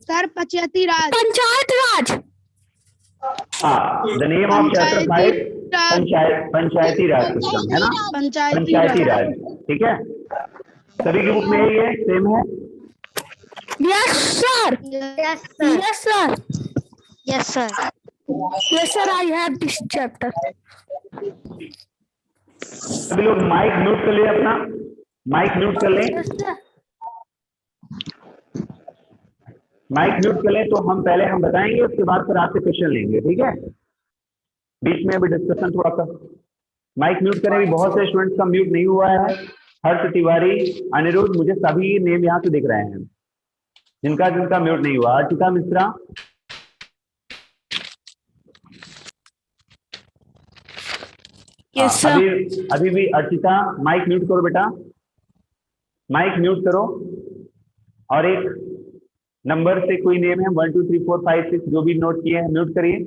Sir पंचायती राज। पंचायत राज। हाँ, the name of chapter 5 Panchayati Raj system है ना, पंचायती राज। ठीक है, सभी की बुक में यही है, सेम है। Yes sir. Yes sir. Yes sir. Yes sir. Yes sir, I have this chapter. सभी लोग माइक म्यूट कर ले, अपना माइक म्यूट कर लें। Yes sir. माइक म्यूट कर लें तो हम पहले बताएंगे, उसके बाद फिर आपसे क्वेश्चन लेंगे। ठीक है, बीच में अभी डिस्कशन थोड़ा सा। माइक म्यूट करें, भी बहुत से स्टूडेंट्स का म्यूट नहीं हुआ है। हर्ष तिवारी, अनिरुद्ध, मुझे सभी नेम यहाँ से दिख रहे हैं जिनका जिनका म्यूट नहीं हुआ। Archita Mishra, yes sir. अभी भी अर्चिता, माइक म्यूट करो बेटा, माइक म्यूट करो। और एक नंबर से कोई नेम है 1 2 3 4 5 6 जो भी नोट किए हैं म्यूट करिए।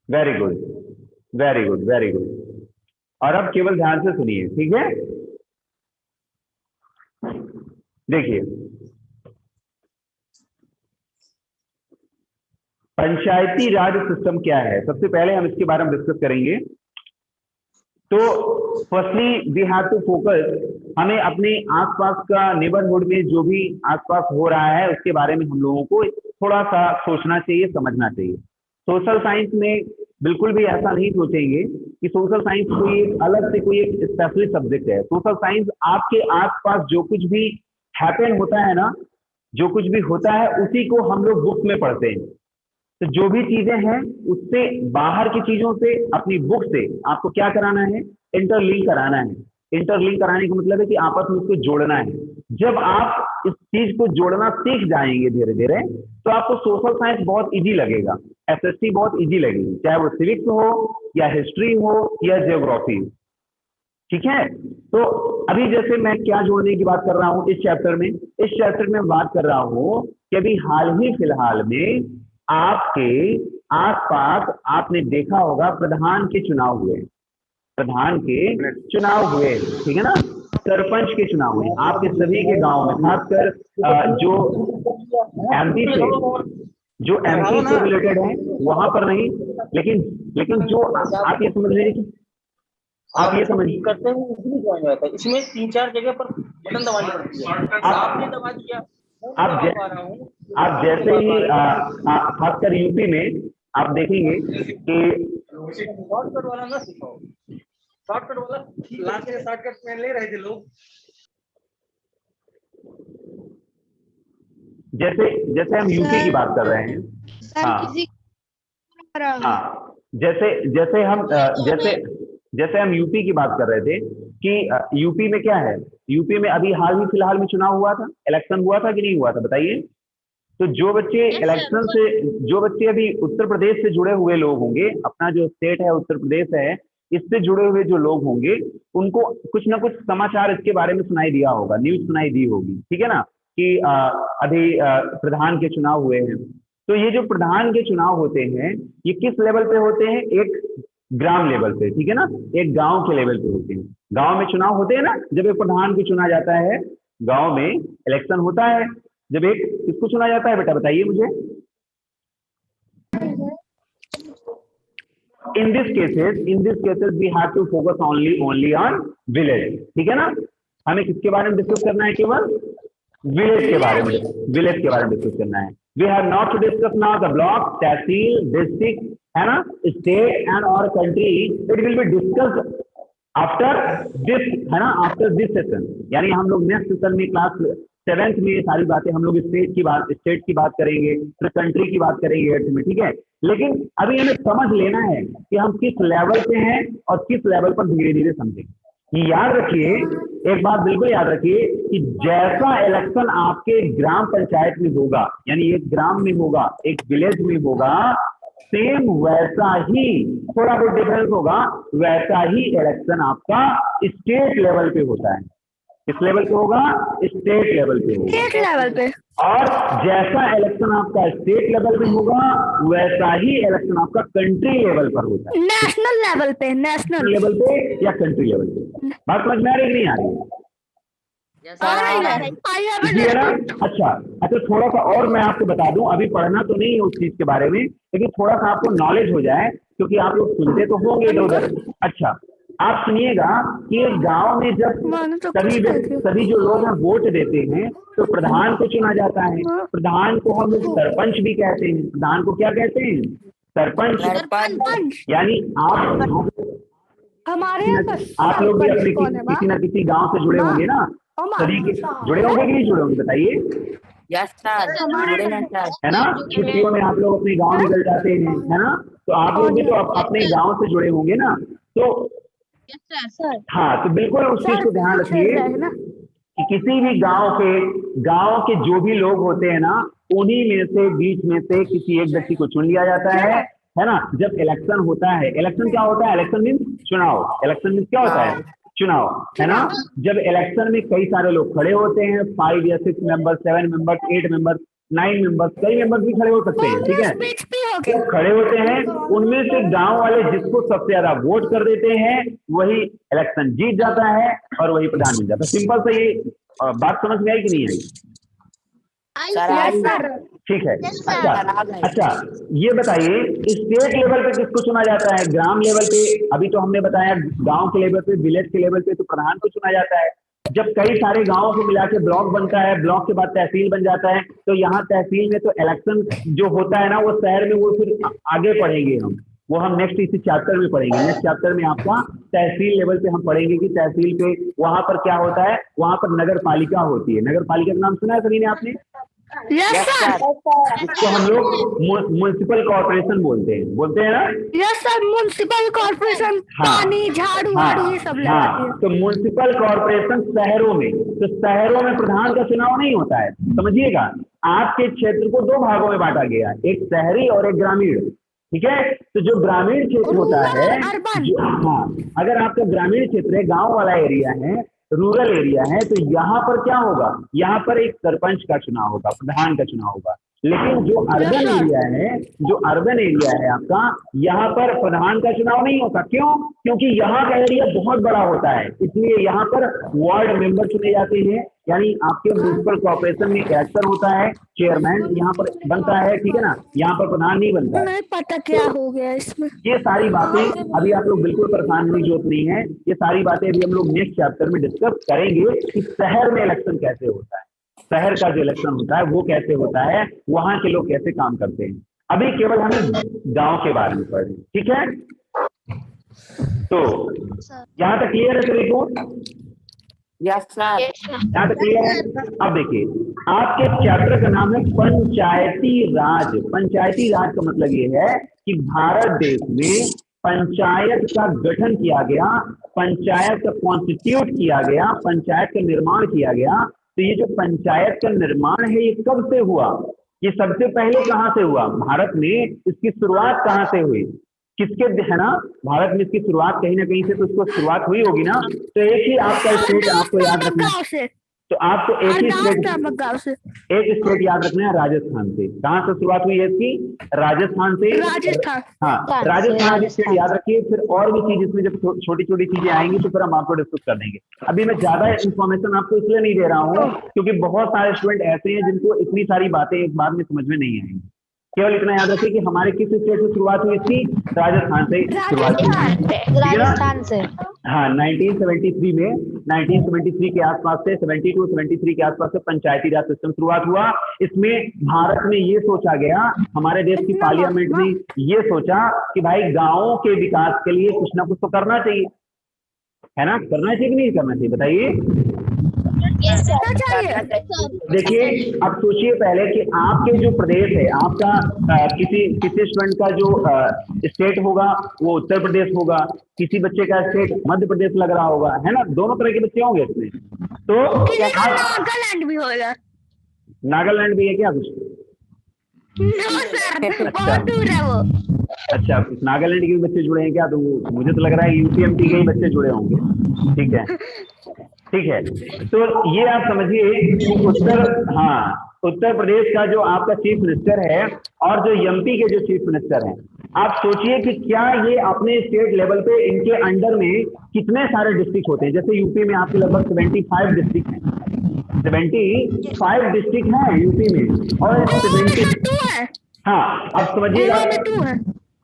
Very good, very good, very good. और अब केवल ध्यान से सुनिए, ठीक है। देखिए, पंचायती राज सिस्टम क्या है, सबसे पहले हम इसके बारे में डिस्कस करेंगे। तो firstly we have to focus, हमें अपने आसपास का नेबरहुड में जो भी आसपास हो रहा है उसके बारे में हम लोगों को थोड़ा सा सोचना चाहिए, समझना चाहिए। सोशल साइंस में बिल्कुल भी ऐसा नहीं सोचेंगे कि सोशल साइंस कोई एक अलग से कोई एक स्पेशलिस्ट सब्जेक्ट है। सोशल साइंस आपके आसपास जो कुछ भी हैपन होता है ना, जो कुछ भी होता है उसी को हम लोग बुक्स में पढ़ते हैं। तो जो भी चीजें हैं उससे बाहर की चीजों से, अपनी बुक से आपको क्या कराना है, इंटरलिंक कराना है। इंटरलिंक कराने का मतलब है कि आपस में उसको जोड़ना है। जब आप इस चीज को जोड़ना सीख जाएंगे धीरे धीरे, तो आपको सोशल साइंस बहुत इजी लगेगा, एसएसटी बहुत इजी लगेगी, चाहे वो सिविक्स हो या हिस्ट्री हो या जियोग्राफी। ठीक है, तो अभी जैसे मैं क्या जोड़ने की बात कर रहा हूं इस चैप्टर में, इस चैप्टर में बात कर रहा हूं कि अभी हाल ही फिलहाल में आपके आसपास आपने देखा होगा प्रधान के चुनाव हुए, प्रधान के चुनाव हुए, ठीक है ना, सरपंच के चुनाव हुए आपके सभी के गांव में, खासकर जो एमपी से, जो एमपी से रिलेटेड है वहां पर नहीं, लेकिन जो आप ये समझ लीजिए कि आप ये समझ करते हैं इजीली ज्वाइन हो जाता है। इसमें 3-4 जगह पर बटन दबानी पड़ती है, आपने दबा दिया, आप जैसे ही खासकर यूपी में आप देखेंगे कि शॉर्टकट वाला ना सिखाओ, शॉर्टकट वाला लाके शॉर्टकट में ले रहे थे लोग। जैसे हम यूपी की बात कर रहे हैं, हाँ, जैसे हम यूपी की बात कर रहे थे कि यूपी में क्या है, यूपी में अभी हाल ही फिलहाल में चुनाव हुआ था, इलेक्शन हुआ था कि नहीं हुआ था, बताइए। तो जो बच्चे अभी उत्तर प्रदेश से जुड़े हुए लोग होंगे, अपना जो स्टेट है उत्तर प्रदेश है, इससे जुड़े हुए जो लोग होंगे उनको कुछ ना कुछ समाचार इसके बारे में सुनाई दिया होगा, न्यूज सुनाई दी होगी, ठीक है ना, कि अभी प्रधान के चुनाव हुए हैं। तो ये जो प्रधान के चुनाव होते हैं ये किस लेवल पे होते हैं, एक ग्राम लेवल पे, ठीक है ना, एक गांव के लेवल पे होते हैं। गांव में चुनाव होते हैं ना, जब एक प्रधान को चुना जाता है, गांव में इलेक्शन होता है, जब एक किसको चुना जाता है बेटा, बताइए मुझे। In this cases we have to focus only on village, ठीक है ना। हमें किसके बारे में डिस्कस करना है, केवल विलेज के बारे में डिस्कस करना है। We have not to discuss now the block, tehsil, district, है ना, स्टेट एंड और country. It will be discussed after this, है ना, आफ्टर दिस सेशन। यानी हम लोग नेक्स्ट सेशन में क्लास 7th में ये सारी बातें हम लोग स्टेट की बात करेंगे, फिर कंट्री की बात करेंगे 8th में, ठीक है। लेकिन अभी हमें समझ लेना है कि हम किस लेवल पे हैं और किस लेवल पर धीरे धीरे समझेंगे। याद रखिए, एक बात बिल्कुल याद रखिए कि जैसा इलेक्शन आपके ग्राम पंचायत में होगा, यानी एक ग्राम में होगा, एक विलेज में होगा, सेम वैसा ही, थोड़ा बहुत डिफरेंस होगा, वैसा ही इलेक्शन आपका स्टेट लेवल पे होता है। किस लेवल पे होगा, स्टेट लेवल पे होगा, स्टेट लेवल पे। और जैसा इलेक्शन आपका स्टेट लेवल पे होगा वैसा ही इलेक्शन आपका कंट्री लेवल पर होता है, नेशनल लेवल पे, नेशनल लेवल पे या कंट्री लेवल पे। बात समझ में आ रही है कि नहीं आ रही है? आ रही है आई हैव जी है ना। अच्छा अच्छा, थोड़ा सा और मैं आपको बता दूं, अभी पढ़ना तो नहीं है उस चीज के बारे में, लेकिन थोड़ा सा आपको नॉलेज हो जाए, क्योंकि आप लोग सुनते तो होंगे इधर उधर। अच्छा, आप सुनिएगा कि गांव में जब मैंने तो कुछ नहीं किया। सभी जो लोग हैं वोट देते हैं, तो प्रधान को चुना जाता है। प्रधान को हम लोग सरपंच भी कहते हैं। प्रधान को क्या कहते हैं? सरपंच। सरपंच यानी आप हमारे यहाँ का आप लोग भी सरपंच अपने कौन है किसी ना किसी गांव से जुड़े होंगे ना, सभी के जुड़े होंगे कि नहीं जुड़े होंगे बताइए, यस सर, जुड़े हैं सर। है ना। छुट्टियों में आप लोग अपने गांव निकल जाते हैं, है ना, तो आप लोग भी तो अपने गांव से जुड़े होंगे ना। तो सर हाँ, तो बिल्कुल उस चीज को ध्यान रखिए कि किसी भी गांव के जो भी लोग होते हैं ना, उन्हीं में से बीच में से किसी एक व्यक्ति को चुन लिया जाता है ना। जब इलेक्शन होता है, इलेक्शन क्या होता है? इलेक्शन मीन्स चुनाव। इलेक्शन मीन्स क्या होता है? चुनाव, है ना। जब इलेक्शन में कई सारे लोग खड़े होते हैं, 5 या 6 मेंबर, 7 मेंबर, 8 मेंबर, 9 मेंबर्स, कई मेंबर्स भी खड़े हो सकते हैं, ठीक है। स्पीच भी हो गया। जब खड़े होते हैं, उनमें से गांव वाले जिसको सबसे ज्यादा वोट कर देते हैं, वही इलेक्शन जीत जाता है और वही प्रधान बन जाता है। सिंपल से ये बात समझ में आई कि नहीं आई? सर आई ठीक है। अच्छा, ये बताइए स्टेट लेवल पे किसको चुना जाता है? ग्राम लेवल पे अभी तो हमने बताया, गांव के लेवल पे, विलेज के लेवल पे तो प्रधान को चुना जाता है। जब कई सारे गांवों को मिला के ब्लॉक बनता है, ब्लॉक के बाद तहसील बन जाता है, तो यहाँ तहसील में तो इलेक्शन जो होता है ना, वो शहर में, वो फिर आगे पढ़ेंगे हम नेक्स्ट इसी चैप्टर में पढ़ेंगे। नेक्स्ट चैप्टर में आपका तहसील लेवल पे हम पढ़ेंगे कि तहसील पे वहां पर क्या होता है। वहां पर नगर पालिका होती है। नगर पालिका का नाम सुना है सभी ने आपने? यस सर, इसको हम लोग म्युनिसिपल कॉर्पोरेशन बोलते हैं ना। यस सर, म्युनिसिपल कॉर्पोरेशन पानी झाड़ू वाड़ू ये सब लगाती है। तो म्युनिसिपल कॉर्पोरेशन शहरों में, तो शहरों में प्रधान का चुनाव नहीं होता है, समझिएगा। आपके क्षेत्र को 2 भागों में बांटा गया, एक शहरी और एक ग्रामीण, ठीक है। तो जो ग्रामीण क्षेत्र होता है, हाँ, अगर आपका ग्रामीण क्षेत्र है, गांव वाला एरिया है, रूरल एरिया है, तो यहाँ पर क्या होगा? यहाँ पर एक सरपंच का चुनाव होगा, प्रधान का चुनाव होगा। लेकिन जो अर्बन एरिया है, जो अर्बन एरिया है आपका, यहाँ पर प्रधान का चुनाव नहीं होता। क्यों? क्योंकि यहाँ का एरिया बहुत बड़ा होता है, इसलिए यहाँ पर वार्ड मेंबर चुने जाते हैं। यानी आपके म्युनिसिपल कॉर्पोरेशन में इलेक्शन होता है, चेयरमैन यहाँ पर बनता है, ठीक है ना। यहाँ पर प्रधान नहीं बनता है। नहीं पता क्या हो गया इसमें। ये सारी बातें अभी आप लोग बिल्कुल परेशान होने की जरूरत नहीं है। ये सारी बातें अभी हम लोग नेक्स्ट चैप्टर में डिस्कस करेंगे कि शहर में इलेक्शन कैसे होता है, शहर का जो इलेक्शन होता है वो कैसे होता है, वहां के लोग कैसे काम करते हैं। अभी केवल हमें गांव के बारे में पढ़ें, ठीक है। तो यहाँ तक क्लियर है सभी को? यस सर, यहाँ तक क्लियर है? अब देखिए, आपके चैप्टर का नाम है पंचायती राज। पंचायती राज का मतलब ये है कि भारत देश में पंचायत का गठन किया गया, पंचायत का कॉन्स्टिट्यूट किया गया, पंचायत का निर्माण किया गया। तो ये जो पंचायत का निर्माण है, ये कब से हुआ? ये सबसे पहले कहां से हुआ? भारत में इसकी शुरुआत कहां से हुई? किसके, है ना, भारत में इसकी शुरुआत कहीं ना कहीं से तो इसको शुरुआत हुई होगी ना। तो एक ही आपका स्टेट आपको याद रखना है, तो आपको एक ही स्टेट याद रखना है, राजस्थान से। कहां से शुरुआत हुई है इसकी? राजस्थान से। राजस्थान, हाँ, राजस्थान स्टेट याद रखिए। फिर और भी चीज इसमें जब छोटी छोटी चीजें आएंगी तो फिर हम आपको डिस्कस कर देंगे। अभी मैं ज्यादा इन्फॉर्मेशन आपको इसलिए नहीं दे रहा हूँ क्योंकि बहुत सारे स्टूडेंट ऐसे हैं जिनको इतनी सारी बातें एक बार में समझ में नहीं आएंगी। केवल इतना याद रखिए कि हमारे किस स्टेट से शुरुआत हुई थी? राजस्थान से शुरुआत हुई। राजस्थान से। हाँ, 1973 में, 1973 के आसपास से 72 73 के आसपास से पंचायती राज सिस्टम शुरुआत हुआ। इसमें भारत में ये सोचा गया, हमारे देश की पार्लियामेंट ने ये सोचा कि भाई गांवों के विकास के लिए कुछ ना कुछ तो करना चाहिए, है ना। करना चाहिए कि नहीं करना चाहिए बताइए? देखिए, अब सोचिए पहले कि आपके जो प्रदेश है, आपका किसी स्टूडेंट का जो स्टेट होगा वो उत्तर प्रदेश होगा, किसी बच्चे का स्टेट मध्य प्रदेश लग रहा होगा, है ना। दोनों तरह के बच्चे होंगे इसमें। तो नागालैंड भी होगा। नागालैंड भी है क्या कुछ? बहुत दूर है वो। अच्छा, नागालैंड के भी बच्चे जुड़े हैं क्या? तो मुझे तो लग रहा है यूपीएमटी के ही बच्चे जुड़े होंगे, ठीक है, ठीक है। तो ये आप समझिए कि उत्तर प्रदेश का जो आपका चीफ मिनिस्टर है और जो एमपी के जो चीफ मिनिस्टर हैं, आप सोचिए कि क्या ये अपने स्टेट लेवल पे इनके अंडर में कितने सारे डिस्ट्रिक्ट होते हैं। जैसे यूपी में आपके लगभग 75 डिस्ट्रिक्ट हैं, 75 डिस्ट्रिक्ट हैं यूपी में, और 70 हाँ अब समझिएगा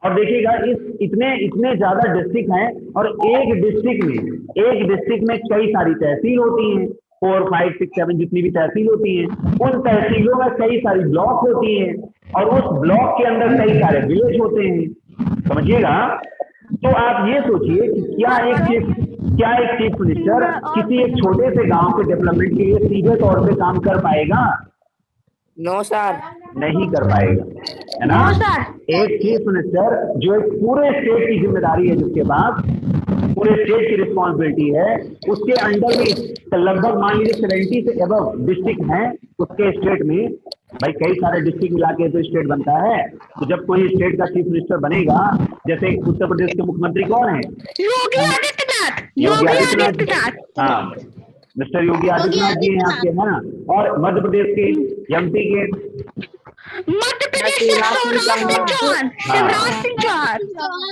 और देखिएगा इस इतने ज्यादा डिस्ट्रिक्ट हैं और एक डिस्ट्रिक्ट में कई सारी तहसील होती हैं, 4, 5, 6, 7 जितनी भी तहसील होती हैं, उन तहसीलों में कई सारी ब्लॉक होती हैं और उस ब्लॉक के अंदर कई सारे विलेज होते हैं, समझिएगा। तो आप ये सोचिए कि क्या एक चीफ मिनिस्टर किसी एक छोटे से गांव के डेवलपमेंट के लिए सीधे तौर पे काम कर पाएगा? नो सर, नहीं कर पाएगा, है ना। एक चीफ मिनिस्टर जो एक पूरे स्टेट की जिम्मेदारी है, जिसके पास पूरे स्टेट की रिस्पॉन्सिबिलिटी है, उसके अंडर में लगभग मान लीजिए 70 से अबव डिस्ट्रिक्ट हैं उसके स्टेट में। भाई कई सारे डिस्ट्रिक्ट मिला के तो स्टेट बनता है। तो जब कोई स्टेट का चीफ मिनिस्टर बनेगा, जैसे उत्तर प्रदेश के मुख्यमंत्री कौन है? योगी आदित्यनाथ। हाँ, मिस्टर योगी आदित्यनाथ जी हैं आपके, है ना। और मध्य प्रदेश के एमपी के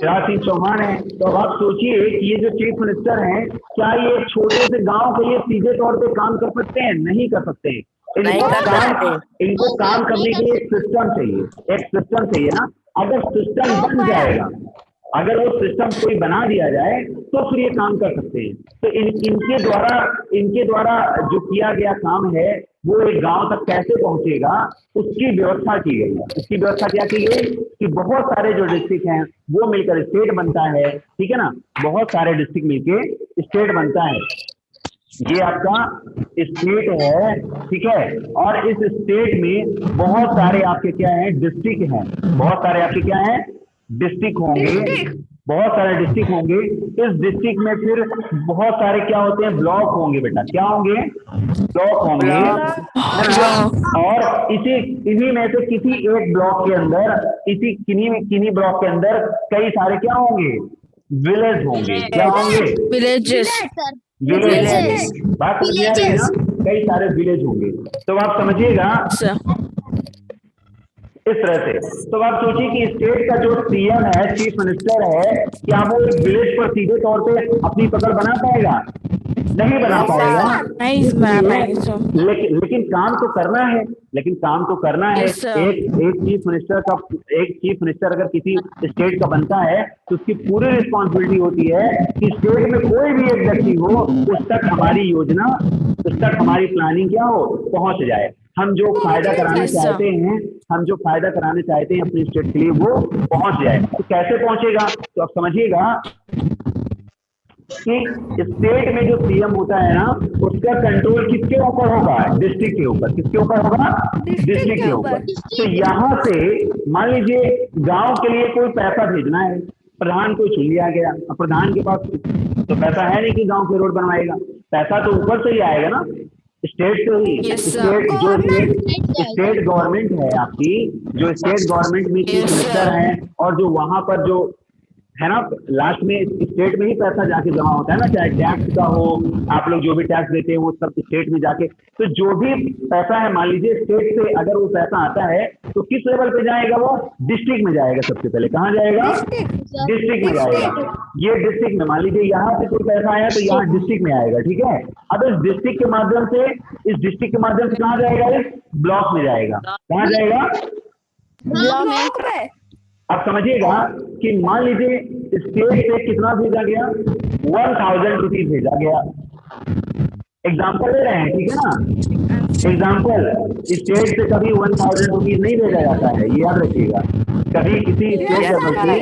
शिवराज सिंह चौहान है। तो अब आप सोचिए कि ये जो चीफ मिनिस्टर हैं, क्या ये छोटे से गांव के लिए सीधे तौर पे काम कर सकते हैं? नहीं कर सकते। इनको काम करने के लिए एक सिस्टम चाहिए ना। अगर सिस्टम बन जाएगा, अगर वो सिस्टम कोई बना दिया जाए तो फिर ये काम कर सकते हैं। तो इनके द्वारा जो किया गया काम है वो एक गांव तक कैसे पहुंचेगा, उसकी व्यवस्था की गई है। उसकी व्यवस्था क्या की गई कि बहुत सारे जो डिस्ट्रिक्ट हैं वो मिलकर स्टेट बनता है, ठीक है ना। बहुत सारे डिस्ट्रिक्ट मिलके स्टेट बनता है। ये आपका स्टेट है, ठीक है। और इस स्टेट में बहुत सारे आपके क्या है, डिस्ट्रिक्ट हैं। बहुत सारे आपके क्या है, डिस्ट्रिक्ट होंगे, बहुत सारे डिस्ट्रिक्ट होंगे। इस डिस्ट्रिक्ट में फिर बहुत सारे क्या होते हैं, ब्लॉक होंगे बेटा। क्या होंगे? ब्लॉक होंगे। और इन्हीं में से किसी एक ब्लॉक के अंदर, किन्हीं ब्लॉक के अंदर कई सारे क्या होंगे, विलेज होंगे। क्या होंगे? विलेजेस। बात समझ आ रही है ना, कई सारे विलेज होंगे। तो आप समझिएगा इस तरह से। तो आप सोचिए कि स्टेट का जो सीएम है, चीफ मिनिस्टर है, क्या वो एक विलेज पर सीधे तौर पे अपनी पकड़ बना पाएगा? नहीं बना पाएगा। लेकिन काम तो करना है। एक चीफ मिनिस्टर अगर किसी स्टेट का बनता है तो उसकी पूरी रिस्पॉन्सिबिलिटी होती है कि स्टेट में कोई भी एक व्यक्ति हो, उस तक हमारी योजना, उस तक हमारी प्लानिंग क्या हो, पहुंच जाए। हम जो फायदा कराने चाहते हैं अपनी स्टेट के लिए, वो पहुंच जाए। तो कैसे पहुंचेगा? तो आप समझिएगा कि स्टेट में जो सीएम होता है ना, उसका कंट्रोल किसके ऊपर होगा? डिस्ट्रिक्ट के ऊपर। किसके ऊपर होगा? डिस्ट्रिक्ट के ऊपर। तो यहाँ से मान लीजिए गांव के लिए कोई पैसा भेजना है, प्रधान को चुन लिया गया। अब प्रधान के पास तो पैसा है नहीं कि गांव के रोड बनवाएगा, पैसा तो ऊपर से ही आएगा ना, स्टेट से ही। स्टेट गवर्नमेंट है आपकी, जो स्टेट गवर्नमेंट में चीफ मिनिस्टर है, और जो वहां पर जो है ना, लास्ट में स्टेट में ही पैसा जाके जमा होता है ना, चाहे टैक्स का हो, आप लोग जो भी टैक्स देते हैं वो सब स्टेट में जाके। तो जो भी पैसा है, मान लीजिए स्टेट से अगर वो पैसा आता है तो किस लेवल पे जाएगा? वो डिस्ट्रिक्ट में जाएगा। सबसे पहले कहाँ जाएगा? डिस्ट्रिक्ट में जाएगा। ये डिस्ट्रिक्ट में, मान लीजिए यहाँ से कोई पैसा आया तो यहाँ डिस्ट्रिक्ट में आएगा, ठीक है। अब इस डिस्ट्रिक्ट के माध्यम से कहाँ जाएगा? इस ब्लॉक में जाएगा। कहाँ जाएगा? ब्लॉक में। अब समझिएगा कि मान लीजिए स्टेट से कितना भेजा गया, 1000 रुपीज भेजा गया। एग्जाम्पल ले रहे हैं, ठीक है ना। एग्जाम्पल, स्टेट से कभी 1000 रुपीज नहीं भेजा जाता है, ये याद रखिएगा। कभी किसी स्टेट लेवल से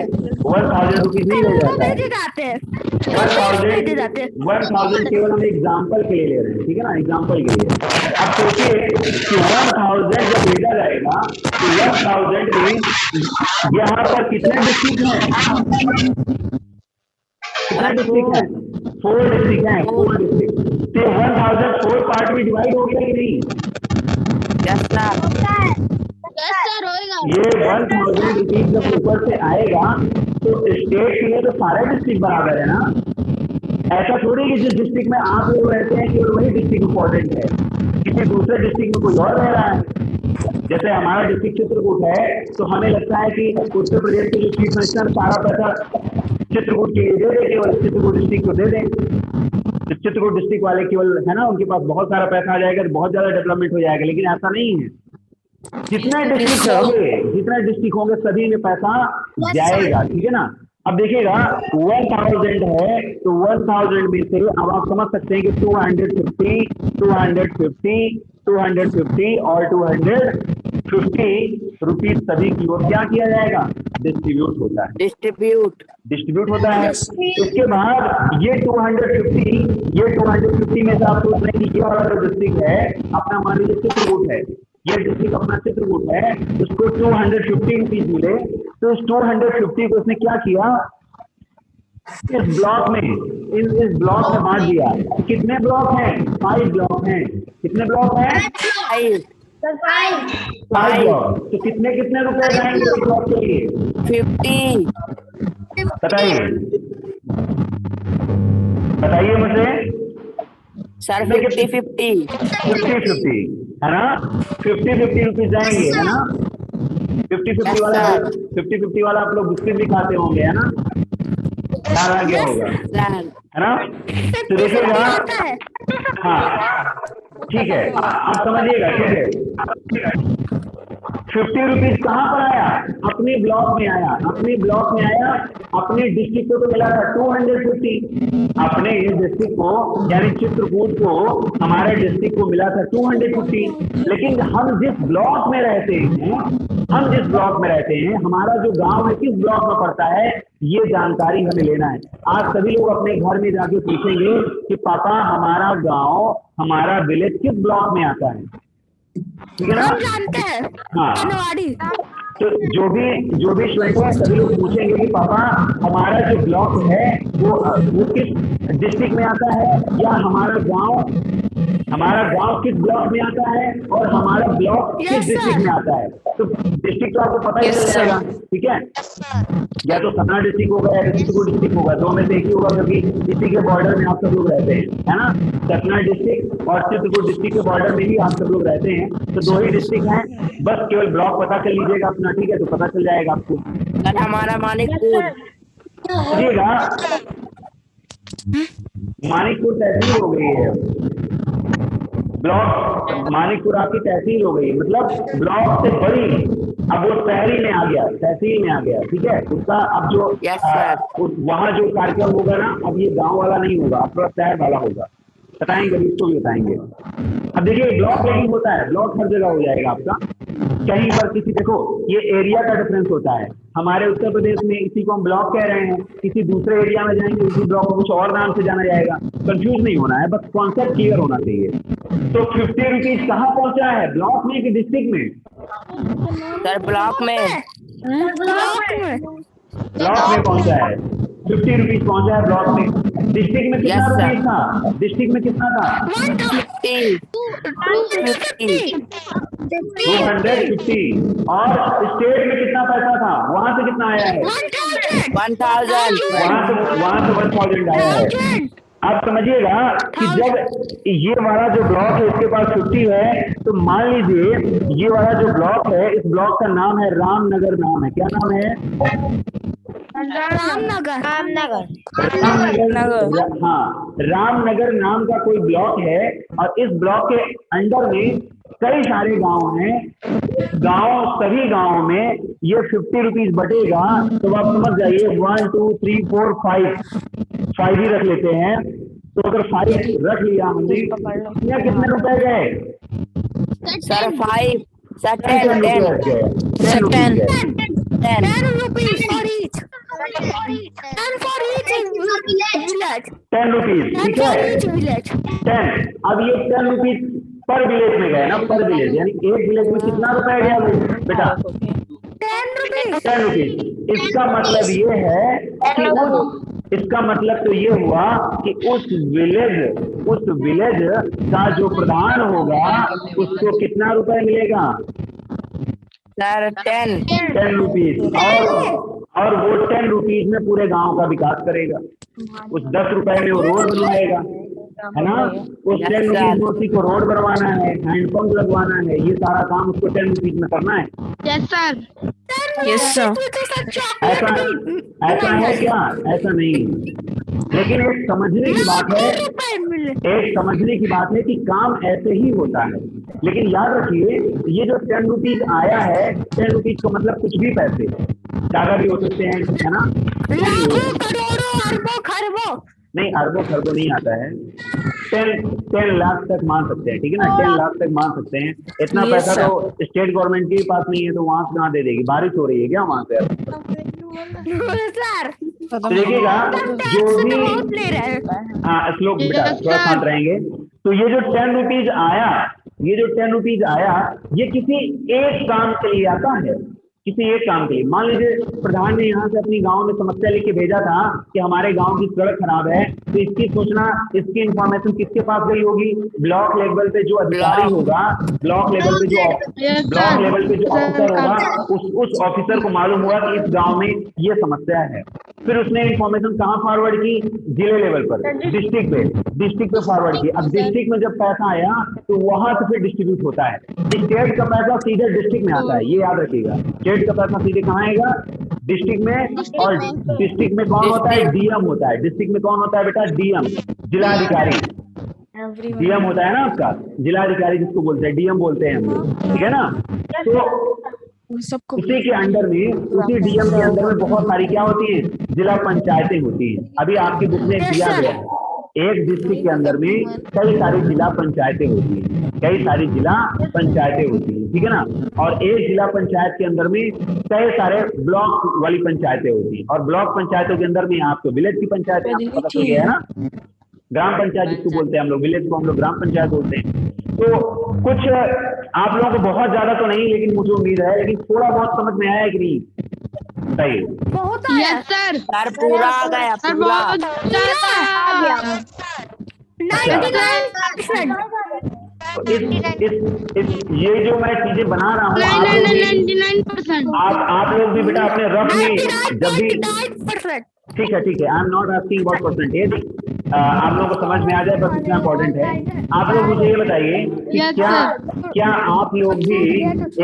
1000 रुपीज नहीं भेजा जाता है। 1000 केवल हम एग्जाम्पल के लिए ले रहे हैं, ठीक है ना, एग्जाम्पल के लिए। अब सोचिए कि 1000 जब भेजा जाएगा तो 1000 में यहाँ पर कितने डिस्ट्रिक्ट हैं? कितने डिस्ट्रिक्ट हैं? 4 डिस्ट्रिक्ट हैं। 4 डिस्ट्रिक्ट। तो 1000 4 पार्ट में डिवाइड हो गया कि नहीं? ये 1000 रुपीज जब ऊपर से आएगा तो स्टेट के लिए तो सारे डिस्ट्रिक्ट बराबर है ना। ऐसा थोड़ी कि जिस डिस्ट्रिक्ट में आप लोग रहते हैं केवल वही डिस्ट्रिक्ट इंपॉर्टेंट है, किसी दूसरे डिस्ट्रिक्ट में कोई और रह रहा है। जैसे हमारा डिस्ट्रिक्ट चित्रकूट है, तो हमें लगता है कि उत्तर प्रदेश के जो चीफ मिनिस्टर सारा पैसा चित्रकूट के लिए दे दे, केवल चित्रकूट डिस्ट्रिक्ट को दे दें, तो चित्रकूट डिस्ट्रिक्ट वाले केवल है ना, उनके पास बहुत सारा पैसा आ जाएगा, तो बहुत ज्यादा डेवलपमेंट हो जाएगा। लेकिन ऐसा नहीं है, जितने डिस्ट्रिक्ट होंगे सभी में पैसा जाएगा, ठीक है ना। अब देखिएगा 1000 है, तो 1000 में से अब आप समझ सकते हैं कि 250 और 250 रुपीज सभी की ओर क्या किया जाएगा, डिस्ट्रीब्यूट होता है, डिस्ट्रीब्यूट होता है। उसके बाद ये 250 में से आप सोच रहे हैं कि ये वाला जो डिस्ट्रिक्ट है अपना, मान लीजिए चित्रकूट है, ये डिस्ट्रिक्ट अपना चित्रकूट है, उसको 250 रुपीज मिले, तो इस 250 को उसने क्या किया, इस ब्लॉक में इस ब्लॉक में बांट दिया। कितने ब्लॉक हैं, 5 ब्लॉक हैं। कितने ब्लॉक हैं, 5 ब्लॉक। तो कितने कितने रुपए जाएंगे इस ब्लॉक के लिए, 50। बताइए मुझे सर, 50-50 है ना, 50-50 रुपीज जाएंगे, है ना। 50-50 वाला आप लोग बिस्किट भी खाते होंगे, है ना, आ गया होगा, है ना। तो देखिएगा, हाँ ठीक है, आप समझिएगा, ठीक है। 50 रुपीज कहाँ पर आया, अपने ब्लॉक में आया, अपने डिस्ट्रिक्ट को तो मिला था 250, अपने इस डिस्ट्रिक्ट को यानी चित्रकूट को, हमारे डिस्ट्रिक्ट को मिला था 250। लेकिन हम जिस ब्लॉक में रहते हैं, हमारा जो गांव है किस ब्लॉक में पड़ता है, ये जानकारी हमें लेना है। आज सभी लोग अपने घर में जाके पूछेंगे कि पापा हमारा गांव, हमारा विलेज किस ब्लॉक में आता है, ठीक है ना, जानते हैं। हाँ, तो जो भी स्टूडेंट है सभी लोग पूछेंगे कि पापा हमारा जो ब्लॉक है वो किस डिस्ट्रिक्ट में आता है, या हमारा गांव किस ब्लॉक में आता है, और हमारा ब्लॉक किस डिस्ट्रिक्ट में आता है। तो डिस्ट्रिक्ट तो आपको पता ही चल जाएगा, ठीक है। या तो सतना डिस्ट्रिक्ट होगा या चित्रकूट डिस्ट्रिक्ट होगा, दो में से एक ही होगा, क्योंकि इसी के बॉर्डर में आप सब लोग रहते हैं, है ना। सतना डिस्ट्रिक्ट और चित्रकूट डिस्ट्रिक्ट के बॉर्डर में ही आप सब लोग रहते हैं, तो 2 ही डिस्ट्रिक्ट हैं, बस केवल ब्लॉक पता कर लीजिएगा अपना, ठीक है, तो पता चल जाएगा आपको। हमारा मानिकपुर, मानिकपुर तहसील हो गई है, ब्लॉक मानिकपुर आपकी तहसील हो गई, मतलब ब्लॉक से बड़ी, अब वो शहरी में आ गया, तहसील में आ गया, ठीक है। उसका अब जो वहाँ जो कार्यक्रम होगा ना, अब ये गांव वाला नहीं होगा, अब थोड़ा शहर वाला होगा, बताएंगे, इसको भी बताएंगे। अब देखिए ब्लॉक लेकिन होता है, ब्लॉक हर जगह हो जाएगा आपका, कहीं पर किसी, देखो ये एरिया का डिफरेंस होता है। हमारे उत्तर प्रदेश में इसी को हम ब्लॉक कह रहे हैं, किसी दूसरे एरिया में जाएंगे उसी ब्लॉक को कुछ और नाम से जाना जाएगा। कंफ्यूज नहीं होना है, बस कॉन्सेप्ट क्लियर होना चाहिए। तो 50 रुपीज कहाँ पहुंचा है, ब्लॉक में कि डिस्ट्रिक्ट में, सर ब्लॉक में पहुंचा है, 50 रुपीज पहुंचा है ब्लॉक में। डिस्ट्रिक्ट में कितना रुपीज था, डिस्ट्रिक्ट में कितना था, 250, और स्टेट में कितना पैसा था, वहां से कितना आया है, 1000। वहां से 1000 आया है। आप समझिएगा कि जब ये वाला जो ब्लॉक है इसके पास 50 है, तो मान लीजिए ये वाला जो ब्लॉक है, इस ब्लॉक का नाम है रामनगर, नाम है, क्या नाम है, रामनगर। हाँ, रामनगर नाम का कोई ब्लॉक है, और इस ब्लॉक के अंडर में कई सारे गांव हैं, सभी गांव में ये 50 रुपीज बटेगा, तो आप समझ जाइए 1 2 3 4 5 ही रख लेते हैं। तो अगर 5 रख लिया हमने, कितने रुपए गए, sir 5 sir 10 rupees for each, 10 rupees, ठीक है, 10। अब ये 10 रुपीज पर विलेज में गए ना, पर विलेज, यानी एक विलेज में कितना रुपए गया बेटा, 10 रुपीज। इसका मतलब ये है कि इसका मतलब तो ये हुआ कि उस विलेज का जो प्रधान होगा उसको कितना रुपए मिलेगा, सर 10 रुपीज, और वो 10 रुपीज में पूरे गांव का विकास करेगा। उस 10 रुपए में वो रोड बनवाएगा, है ना। उस 10 रुपीज में उसी को रोड बनवाना है, हैंडपंप लगवाना है, ये सारा काम उसको 10 रुपीज में करना है। Yes sir. Yes sir. ऐसा ऐसा है क्या? ऐसा नहीं है। लेकिन एक समझने की बात है, एक समझने की बात है कि काम ऐसे ही होता है। लेकिन याद रखिए, ये जो 10 रुपीज आया है, 10 रुपीज को मतलब कुछ भी पैसे, ज्यादा भी हो सकते हैं, है ना। लाखों करोड़ों अरबों खरबों। नहीं, अरबों खरबों नहीं आता है। 10 लाख तक मान सकते हैं, ठीक है ना। 10 लाख तक मान सकते हैं। इतना Yes, पैसा sir. तो स्टेट गवर्नमेंट के पास नहीं है, तो वहां से कहाँ दे देगी? बारिश हो रही है क्या वहां से? सर तो देखिएगा, जो भी बहुत ले रहे हैं। हाँ, श्लोक बेटा Yes, थोड़ा sir. शांत रहेंगे। तो ये जो 10 रुपीज आया, ये जो 10 रुपीज आया, ये किसी एक काम के लिए आता है, किसी एक काम के लिए। मान लीजिए प्रधान ने यहाँ से अपनी गांव में समस्या लेके भेजा था कि हमारे गांव की सड़क खराब है, तो इसकी सूचना, इसकी इंफॉर्मेशन किसके पास गई होगी? ब्लॉक लेवल पे जो अधिकारी ब्लॉक। होगा, ब्लॉक लेवल पे जो Yes, ब्लॉक sir. लेवल पे जो ऑफिसर होगा, उस ऑफिसर को मालूम हुआ कि इस गांव में ये समस्या है। फिर उसने इंफॉर्मेशन कहाँ फॉरवर्ड की? जिले लेवल पर, डिस्ट्रिक्ट पे फॉरवर्ड की। अब डिस्ट्रिक्ट में जब पैसा आया तो वहां से फिर डिस्ट्रीब्यूट होता है। स्टेट का पैसा सीधे डिस्ट्रिक्ट में आता है, ये याद रखिएगा। स्टेट का पैसा सीधे कहाँ आएगा? डिस्ट्रिक्ट में। और डिस्ट्रिक्ट में कौन होता है? डीएम होता है। डिस्ट्रिक्ट में कौन होता है बेटा? डीएम, जिलाधिकारी। डीएम होता है ना आपका, जिलाधिकारी जिसको बोलते हैं, डीएम बोलते हैं हम लोग, ठीक है ना। तो उसी के अंडर में, उसी डीएम के अंदर में बहुत सारी क्या होती हैं? जिला पंचायतें होती हैं। अभी आपकी बुक में दिया गया है, एक डिस्ट्रिक्ट के अंदर में कई सारी जिला पंचायतें होती हैं, कई सारी जिला पंचायतें होती हैं, ठीक है ना। और एक जिला पंचायत के अंदर में कई सारे ब्लॉक वाली पंचायतें होती हैं, और ब्लॉक पंचायतों के अंदर में आपको विलेज की पंचायतें, आपको पता चल गया है ना। ग्राम पंचायत जिसको बोलते हैं हम लोग, विलेज को हम लोग ग्राम पंचायत बोलते हैं। तो कुछ आप लोगों को बहुत ज्यादा तो नहीं, लेकिन मुझे उम्मीद है, लेकिन थोड़ा बहुत समझ में आया है कि नहीं? बताइए। बहुत आया। Yes sir. सर पूरा आ गया, सर पूरा। बहुत ज्यादा। 99%। ये जो मैं चीजें बना रहा हूँ, आप लोग भी 99%। आप लोग भी बेटा अपने रफ में जब भी, 99%। ठीक है, I am not asking about percentage, आप लोगों को समझ में आ जाए बस इतना इम्पोर्टेंट है। आप लोग मुझे ये बताइए कि Yes, क्या आप लोग भी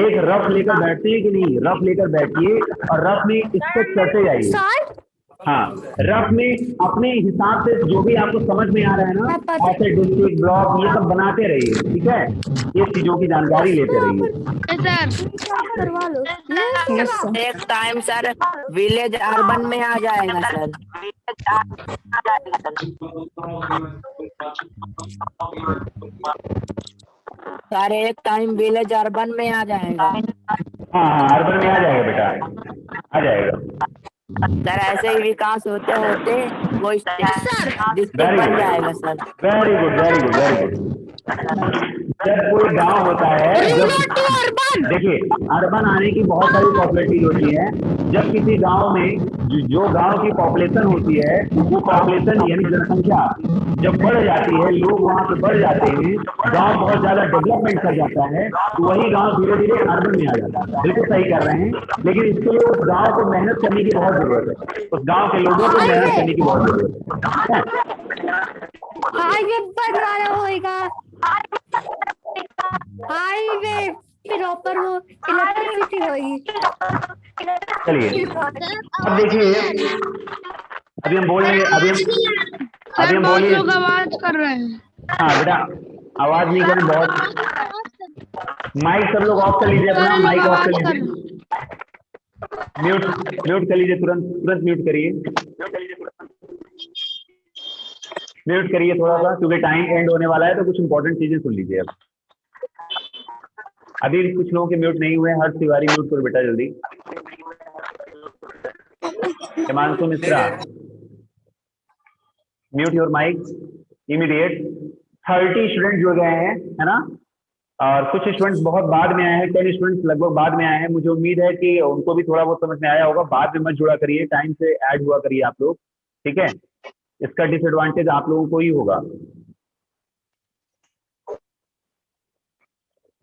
एक रफ लेकर बैठते हैं कि नहीं? रफ लेकर बैठिए और रफ में इस पर चलते जाइए। सर हाँ, रफ में अपने हिसाब से जो भी आपको समझ में आ रहा है ना, ऐसे डिस्ट्रिक्ट, ब्लॉक, ये सब बनाते रहिए, ठीक है। ये चीजों की जानकारी लेते रहिए। Yes sir. करवा लो। एक टाइम सर विलेज अर्बन में आ जाएगा सर। सर एक टाइम विलेज अर्बन में आ जाएगा। हाँ, अर्बन में आ जाएगा बेटा, आ जाएगा। सर ऐसे ही विकास होते होते वो डिस्ट्रिक्ट बन जाएगा sir. Very good, very good, very good. जब कोई गांव होता है, जब देखिए अर्बन आने की बहुत सारी पॉपुलैरिटी होती है। जब किसी गांव में जो गांव की पॉपुलेशन होती है, वो पॉपुलेशन यानी जनसंख्या जब बढ़ जाती है, लोग वहां पे बढ़ जाते हैं, गांव बहुत ज्यादा डेवलपमेंट कर जाता है, तो वही गांव धीरे धीरे अर्बन में आ जाता है। बिल्कुल सही कर रहे हैं, लेकिन इसके लिए उस गांव को मेहनत करने की बहुत जरूरत है, उस गांव के लोगों को मेहनत करने की बहुत जरूरत है। हाईवे बनवाना होगा, हाईवे फिर ऊपर वो इलेक्ट्रिसिटी होगी। चलिए अब देखिए, अभी हम बोलेंगे, अभी सर हम बहुत बोलिए। लोग आवाज कर रहे हैं। हाँ बेटा, आवाज नहीं करें बहुत। माइक सब लोग ऑफ कर लीजिए, अपना माइक ऑफ कर लीजिए, म्यूट कर लीजिए, तुरंत म्यूट करिए, म्यूट करिए थोड़ा सा, क्योंकि टाइम एंड होने वाला है, तो कुछ इंपॉर्टेंट चीजें सुन लीजिए। अब अभी कुछ लोगों के म्यूट नहीं हुए। हर्ष तिवारी म्यूट करो बेटा जल्दी। Himanshu Mishra mute your mic immediate. 30 student जुड़ गए हैं, है ना, और कुछ स्टूडेंट्स बहुत बाद में आए हैं, 10 स्टूडेंट्स लगभग बाद में आए हैं। मुझे उम्मीद है कि उनको भी थोड़ा बहुत समझ में आया होगा। बाद में मत जुड़ा करिए, टाइम से ऐड हुआ करिए आप लोग, ठीक है। इसका डिसएडवांटेज आप लोगों को ही होगा।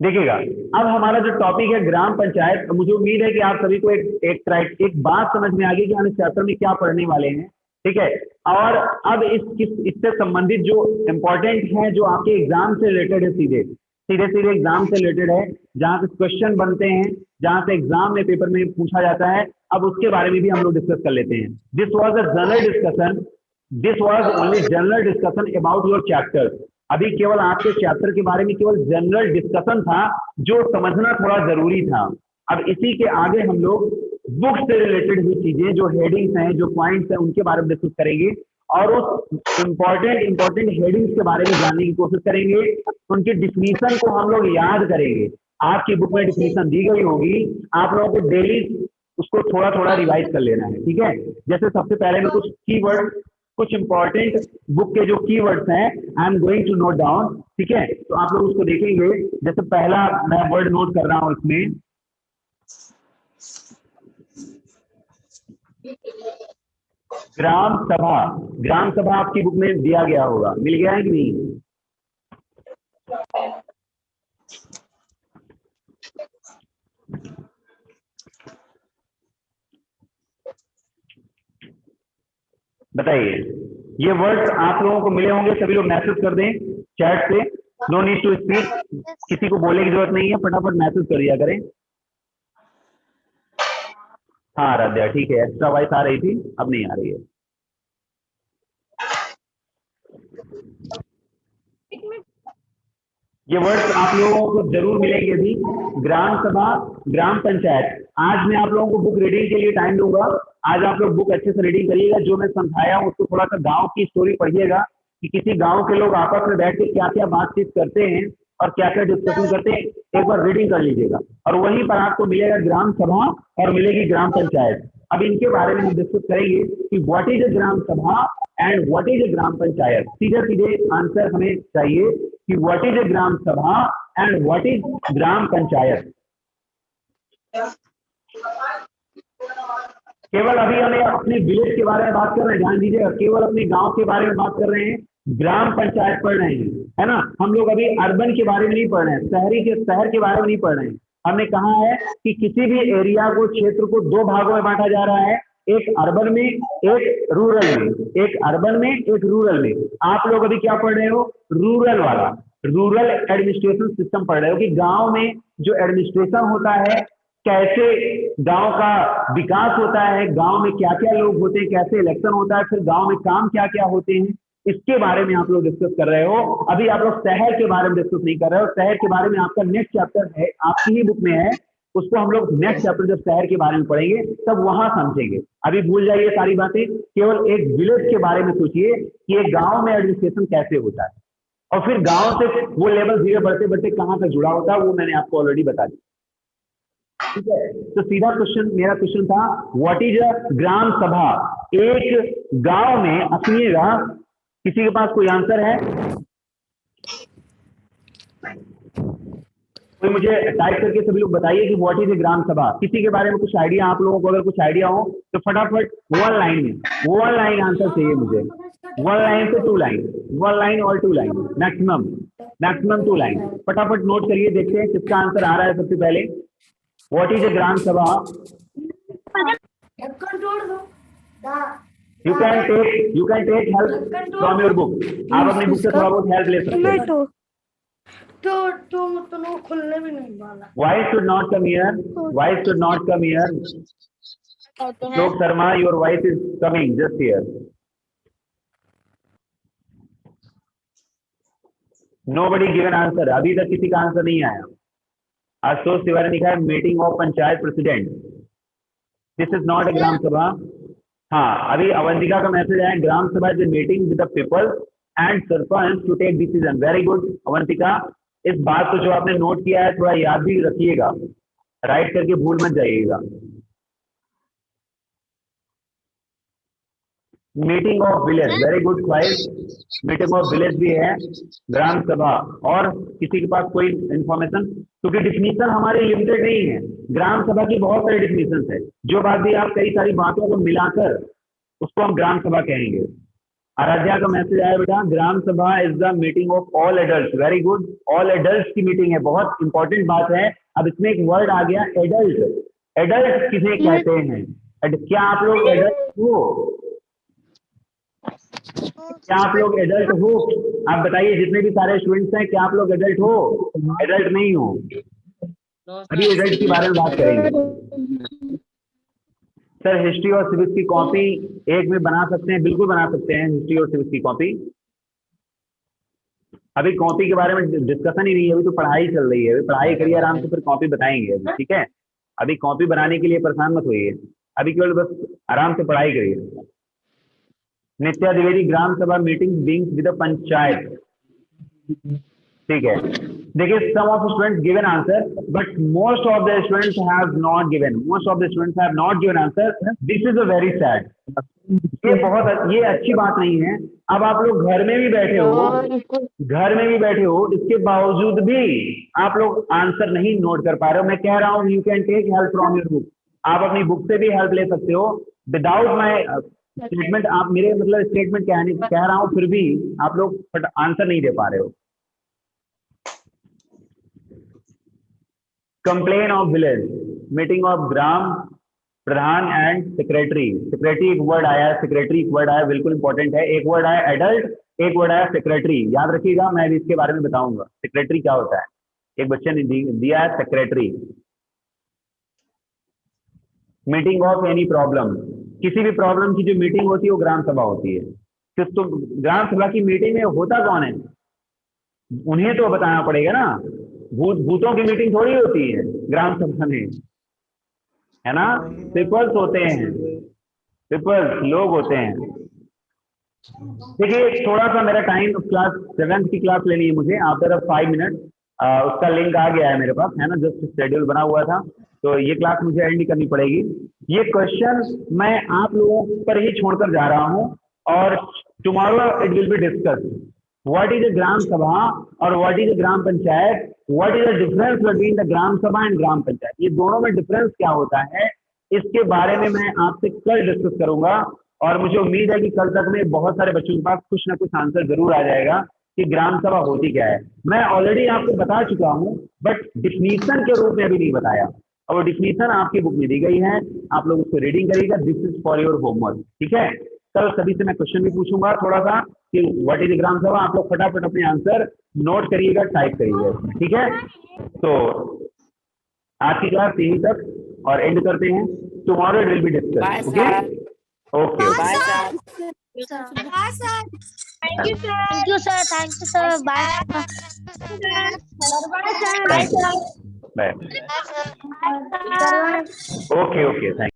देखिएगा, अब हमारा जो टॉपिक है ग्राम पंचायत, मुझे उम्मीद है कि आप सभी को एक बात समझ में आ गई कि हम इस चैप्टर में क्या पढ़ने वाले हैं। ठीक है। और अब इससे संबंधित जो इम्पोर्टेंट है, जो आपके एग्जाम से रिलेटेड है, सीधे सीधे एग्जाम से रिलेटेड है, जहां से क्वेश्चन बनते हैं, जहां से एग्जाम में पेपर में पूछा जाता है, अब उसके बारे में भी हम लोग डिस्कस कर लेते हैं। This was a general discussion, this was only general discussion about your chapter. अभी केवल आपके चैप्टर के बारे में केवल जनरल डिस्कशन था, जो समझना थोड़ा जरूरी था। अब इसी के आगे हम लोग बुक से रिलेटेड हुई चीजें, जो हेडिंग्स हैं, जो पॉइंट्स हैं, उनके बारे में डिस्कस करेंगे और उस इंपॉर्टेंट हेडिंग्स के बारे में जानने की कोशिश करेंगे। उनके डिफिनीशन को हम लोग याद करेंगे। आपकी बुक में डिफिनीशन दी गई होगी, आप लोगों को डेली उसको थोड़ा थोड़ा रिवाइज कर लेना है, ठीक है। जैसे सबसे पहले मैं कुछ कीवर्ड, कुछ इंपॉर्टेंट बुक के जो कीवर्ड्स हैं, I am going to note down, ठीक है। तो आप लोग उसको देखेंगे। जैसे पहला मैं वर्ड नोट कर रहा हूं इसमें, ग्राम सभा। ग्राम सभा आपकी बुक में दिया गया होगा, मिल गया है कि नहीं? बताइए, ये वर्ड आप लोगों को मिले होंगे, सभी लोग मैसेज कर दें चैट से। नो नीड टू स्पीक, किसी को बोलने की जरूरत नहीं है, फटाफट मैसेज कर दिया करें। हाँ आराध्या, ठीक है, एक्स्ट्रा वॉइस आ रही थी, अब नहीं आ रही है। ये वर्ड्स आप लोगों को जरूर मिलेंगे अभी। ग्राम सभा, ग्राम पंचायत। आज मैं आप लोगों को बुक रीडिंग के लिए टाइम दूंगा। आज आप लोग बुक अच्छे से रीडिंग करिएगा। जो मैं समझाया हूं उसको थोड़ा सा गांव की स्टोरी पढ़िएगा कि किसी गांव के लोग आपस में बैठ के क्या क्या बातचीत करते हैं और क्या क्या डिस्कशन करते हैं, एक बार रीडिंग कर लीजिएगा। और वहीं पर आपको मिलेगा ग्राम सभा और मिलेगी ग्राम पंचायत। अब इनके बारे में हम डिस्कस करेंगे कि what is a gram sabha and what is a gram panchayat. सीधे सीधे आंसर हमें चाहिए कि what is a gram sabha and what is gram panchayat. केवल अभी हमें अपने विलेज के बारे में बात कर रहे हैं, ध्यान दीजिएगा, केवल अपने गांव के बारे में बात कर रहे हैं, ग्राम पंचायत पढ़ रहे हैं, है ना। हम लोग अभी अर्बन के बारे में नहीं पढ़ रहे हैं, शहर के बारे में नहीं पढ़ रहे हैं। हमने कहा है कि किसी भी एरिया को, क्षेत्र को दो भागों में बांटा जा रहा है, एक अर्बन में, एक रूरल में, एक अर्बन में, एक रूरल में। आप लोग अभी क्या पढ़ रहे हो? रूरल वाला, रूरल एडमिनिस्ट्रेशन सिस्टम पढ़ रहे हो कि गांव में जो एडमिनिस्ट्रेशन होता है, कैसे गांव का विकास होता है, गांव में क्या क्या लोग होते हैं, कैसे इलेक्शन होता है, फिर गांव में काम क्या क्या होते हैं, इसके बारे में आप लोग डिस्कस कर रहे हो। अभी आप लोग शहर के बारे में डिस्कस नहीं कर रहे हो। शहर के बारे में आपका नेक्स्ट चैप्टर है, आपकी ही बुक में है, उसको हम लोग नेक्स्ट चैप्टर जब शहर के बारे में पढ़ेंगे तब वहां समझेंगे। अभी भूल जाइए सारी बातें, केवल एक विलेज के बारे में सोचिए कि एक गांव में एडमिनिस्ट्रेशन कैसे होता है, और फिर गांव से वो लेवल धीरे बढ़ते बढ़ते कहां तक जुड़ा होता है, वो मैंने आपको ऑलरेडी बता दिया, ठीक है। तो सीधा क्वेश्चन, मेरा क्वेश्चन था व्हाट इज अ ग्राम सभा। एक गांव में, अपनिएगा, किसी के पास कोई आंसर है? कोई मुझे टाइप करके सभी लोग बताइए कि व्हाट इज ए ग्राम सभा। किसी के बारे में कुछ आइडिया, आप लोगों को अगर कुछ आइडिया हो तो फटाफट वन लाइन में, वन लाइन आंसर चाहिए मुझे, वन लाइन से टू लाइन, वन लाइन और two line, maximum two line. फटाफट नोट करिए, देखते हैं किसका आंसर आ रहा है सबसे पहले। What is a gram sabha? You can take help from your book. आप अपनी बुक से थोड़ा बहुत हेल्प ले सकते हैं। तो खुलने भी नहीं वाला। Why should not come here? Why should not come here? Lok Sharma, your voice is coming just here. Nobody given answer. अभी तक किसी का आंसर नहीं आया। आशुतोष तिवारी लिखा है meeting of panchayat president. This is not a gram sabha. हाँ, अभी अवंतिका का मैसेज आया, gram sabha is a meeting with the people and sarpanch to take decision. Very good Avantika, इस बात को जो आपने नोट किया है थोड़ा याद भी रखिएगा, राइट करके भूल मत जाइएगा। Meeting of village, very good ख्वाहिश, मीटिंग ऑफ विलेज भी है, ग्राम सभा। और किसी के पास कोई इंफॉर्मेशन? क्योंकि डिफिनीशन हमारी लिमिटेड नहीं है, ग्राम सभा की बहुत सारी डिफिनीशन है। जो बात भी आप कई सारी बातों को मिलाकर उसको हम ग्राम सभा कहेंगे। आराध्या का मैसेज आया बेटा, ग्राम sabha is the meeting of all adult. Very good, all adult की मीटिंग है, बहुत इंपॉर्टेंट बात है। अब इसमें एक वर्ड आ गया एडल्ट। एडल्ट किसे कहते हैं? क्या आप लोग एडल्ट हो? क्या आप लोग एडल्ट हो? आप बताइए, जितने भी सारे स्टूडेंट्स हैं, क्या आप लोग एडल्ट हो? एडल्ट नहीं हो? अभी एडल्ट के बारे में बात करेंगे। सर हिस्ट्री और सिविक्स की कॉपी एक में बना सकते हैं, बिल्कुल बना सकते हैं हिस्ट्री और सिविक्स की कॉपी। अभी कॉपी के बारे में डिस्कशन ही नहीं है, अभी तो पढ़ाई चल रही है। अभी पढ़ाई करिए आराम से, फिर कॉपी बताएंगे अभी, ठीक है? अभी कॉपी बनाने के लिए परेशान मत होइए, अभी केवल बस आराम से पढ़ाई करिए। नित्या द्विवेदी ग्राम सभा मीटिंग बीइंग विद पंचायत, ठीक है? देखिए, some of students given answer but most of the students have not given, most of the students have not given answer. This is a very sad, ये अच्छी बात नहीं है। अब आप लोग घर में भी बैठे हो, इसके बावजूद भी आप लोग आंसर नहीं नोट कर पा रहे हो। मैं कह रहा हूँ you can take help from your book, आप अपनी बुक से भी हेल्प ले सकते हो। विदाउट माई स्टेटमेंट, आप मेरे मतलब स्टेटमेंट कह रहा हूँ, फिर भी आप लोग आंसर नहीं दे पा रहे हो। Complain of village meeting of gram Pradhan and secretary. Secretary एक वर्ड आया है, सेक्रेटरी एक वर्ड आया, बिल्कुल इंपॉर्टेंट है। एक वर्ड आया एडल्ट, एक वर्ड आया सेक्रेटरी, याद रखिएगा, मैं भी इसके बारे में बताऊंगा सेक्रेटरी क्या होता है। एक बच्चे ने दिया है secretary. Meeting of any problem, किसी भी प्रॉब्लम की जो मीटिंग होती है वो ग्राम सभा होती है। तो ग्राम सभा की मीटिंग में होता कौन है, उन्हें तो बताना पड़ेगा ना। भूतों की मीटिंग थोड़ी होती है ग्राम सभा में, है ना? पीपल्स होते हैं, पीपल्स लोग होते हैं। देखिए, थोड़ा सा मेरा टाइम, क्लास 7th की क्लास लेनी है मुझे, आफ्टर 5 मिनट उसका लिंक आ गया है मेरे पास, है ना? जस्ट शेड्यूल बना हुआ था, तो ये क्लास मुझे एंड करनी पड़ेगी। ये क्वेश्चन मैं आप लोगों पर ही छोड़कर जा रहा हूँ, और tomorrow it will be discuss what is a gram sabha और what is a gram panchayat, what is the difference between the gram sabha and ग्राम पंचायत। ये दोनों में डिफरेंस क्या होता है, इसके बारे में मैं आपसे कल डिस्कस करूंगा। और मुझे उम्मीद है कि कल तक में बहुत सारे बच्चों के पास कुछ ना कुछ आंसर जरूर आ जाएगा कि ग्राम सभा होती क्या है। मैं ऑलरेडी आपको बता चुका हूं, बट डिफिनीशन के रूप में अभी नहीं बताया, और वो डिफिनीशन आपकी बुक में दी गई है, आप लोग उसको रीडिंग करिएगा। This is for your homework, ठीक है? कल सभी से मैं क्वेश्चन भी पूछूंगा थोड़ा सा कि व्हाट इज ग्राम सभा, आप लोग फटाफट अपने आंसर नोट करिएगा, टाइप करिएगा, ठीक है? तो आज की क्लास यहीं तक और एंड करते हैं। Tomorrow it will be discuss, okay? Okay, bye sir. Thank you sir, bye. Bye. Okay, thank you.